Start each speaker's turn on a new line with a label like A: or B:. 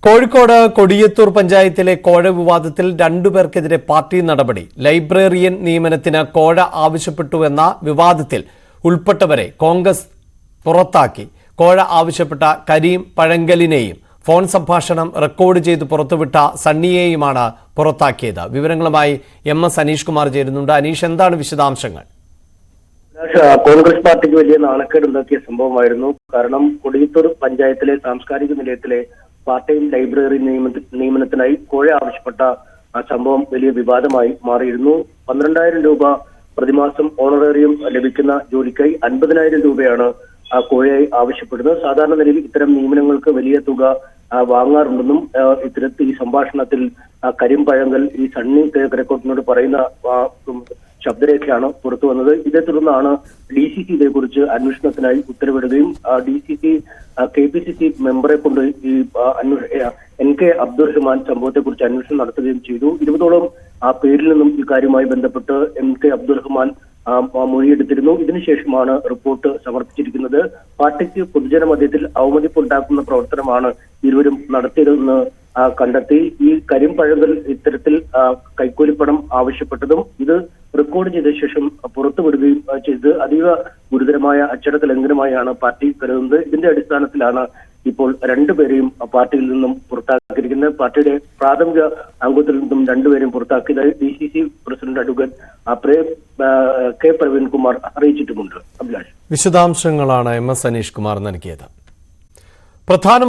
A: കോഴിക്കോട് കൊടിയത്തൂർ പഞ്ചായത്തിലെ കോഴ വിവാദത്തിൽ രണ്ടുപേർക്കെതിരെ പാർട്ടി നടപടി. ലൈബ്രറിയൻ നിയമനത്തിന് കോഴ ആവശ്യപ്പെട്ടുവെന്ന വിവാദത്തിൽ ഉൾപ്പെട്ടവരെ കോൺഗ്രസ് പുറത്താക്കി. കോഴ ആവശ്യപ്പെട്ട കരീം പഴങ്കലിനെയും ഫോൺ സംഭാഷണം റെക്കോർഡ് ചെയ്ത് പുറത്തുവിട്ട സണ്ണിയെയുമാണ് പുറത്താക്കിയത്. വിവരങ്ങളുമായി എം.എസ്. അനീഷ് കുമാർ ചേരുന്നുണ്ട്. അനീഷ്, എന്താണ് വിശദാംശങ്ങൾ?
B: കോൺഗ്രസ് പാർട്ടിക്ക് വലിയ നാണക്കേടുണ്ടാക്കിയ സംഭവമായിരുന്നു. കാരണം കൊടിയത്തൂർ പഞ്ചായത്തിലെ സാംസ്കാരിക നിലയത്തിലെ പാർട്ടി ലൈബ്രറി നിയമനത്തിനായി കോഴ ആവശ്യപ്പെട്ട ആ സംഭവം വലിയ വിവാദമായി മാറിയിരുന്നു. 12,000 രൂപ പ്രതിമാസം ഓണറേറിയം ലഭിക്കുന്ന ജോലിക്കായി 50,000 രൂപയാണ് ആ കോഴയായി ആവശ്യപ്പെടുന്നത്. സാധാരണ നിലയിൽ ഇത്തരം നിയമനങ്ങൾക്ക് വലിയ തുക വാങ്ങാറുണ്ടെന്നും ഇത്തരത്തിൽ ഈ സംഭാഷണത്തിൽ കരീം പഴങ്കൽ ഈ സണ്ണി റെക്കോർഡിനോട് പറയുന്ന ശബ്ദരേഖയാണ് പുറത്തു വന്നത്. ഇതേ തുടർന്നാണ് DCC ഇതേക്കുറിച്ച് അന്വേഷണത്തിനായി ഉത്തരവിടുകയും DCC KPCC മെമ്പറെ കൊണ്ട് ഈ NK അബ്ദുറഹ്മാൻ സംഭവത്തെക്കുറിച്ച് അന്വേഷണം നടത്തുകയും ചെയ്തു. 20ഓളം പേരിൽ നിന്നും ഈ കാര്യവുമായി ബന്ധപ്പെട്ട് NK അബ്ദുറഹ്മാൻ മൊഴിയെടുത്തിരുന്നു. ഇതിനുശേഷമാണ് റിപ്പോർട്ട് സമർപ്പിച്ചിരിക്കുന്നത്. പാർട്ടിക്ക് പൊതുജന മധ്യത്തിൽ അവമതിപ്പുണ്ടാക്കുന്ന പ്രവർത്തനമാണ് ഇരുവരും നടത്തിയതെന്ന് കണ്ടെത്തി. ഈ കരീം പഴങ്കൽ ഇത്തരത്തിൽ കൈക്കൂലിപ്പണം ആവശ്യപ്പെട്ടതും ഇത് റെക്കോർഡ് ചെയ്ത ശേഷം പുറത്തുവിടുകയും ചെയ്ത് അതീവ ഗുരുതരമായ അച്ചടക്ക ലംഘനമായാണ് പാർട്ടി കരുതുന്നത്. ഇതിന്റെ അടിസ്ഥാനത്തിലാണ് ഇപ്പോൾ രണ്ടുപേരെയും പാർട്ടിയിൽ നിന്നും പുറത്താക്കിയിരിക്കുന്നത്. പാർട്ടിയുടെ പ്രാഥമിക അംഗത്തിൽ നിന്നും രണ്ടുപേരെയും പുറത്താക്കിയതായി DCC president advocate K. Praveenkumar അറിയിച്ചിട്ടുമുണ്ട്. അഭിലാഷ്,
A: വിശദാംശങ്ങളാണ് എം.എസ്. അനീഷ് കുമാർ നൽകിയത്.